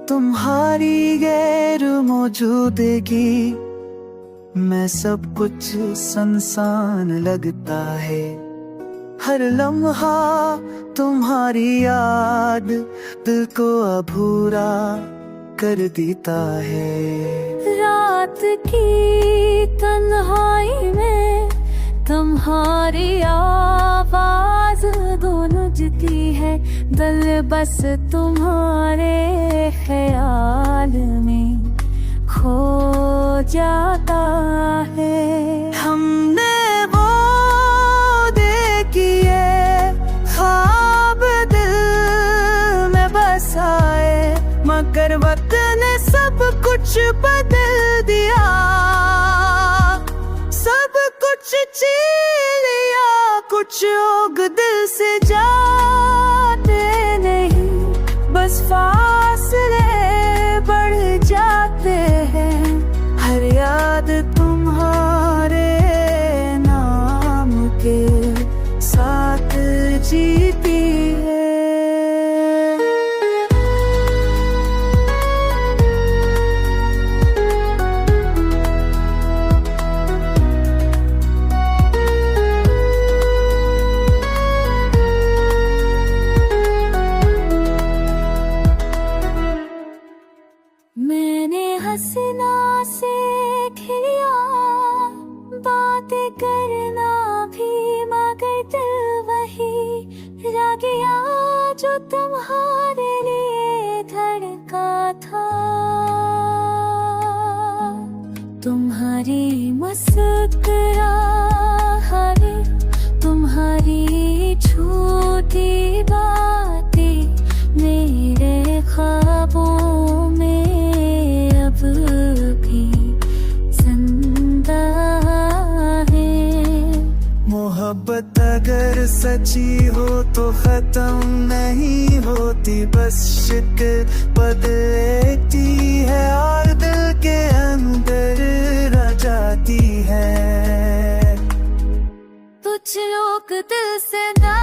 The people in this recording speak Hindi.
तुम्हारी गैर मौजूदगी मैं सब कुछ सुनसान लगता है। हर लम्हा तुम्हारी याद दिल को अधूरा कर देता है। रात की तन्हाई में तुम्हारी आवाज गूंजती है। दिल बस तुम्हारे ख्याल में खो जाता है। हमने वो देखिए ख्वाब दिल में बसाए, मगर वक्त ने सब कुछ बदल दिया। सब कुछ छीन लिया, कुछ लोग दिल से जाते नहीं, बस फासले बढ़ जाते हैं। हर याद तुम्हारे नाम के साथ जीती है। मैंने हंसना सीख लिया, बातें करना भी, मगर दिल वही रह गया जो तुम्हारे लिए धड़का था। तुम्हारी मुस्कुराहट, तुम्हारी झूठी बातें मेरे ख्वाबों में अब भी जिंदा है। मोहब्बत अगर सच्ची हो तो खत्म नहीं होती, बस शिकन बदलती है और दिल के अंदर रह जाती है। कुछ लोग दिल से ना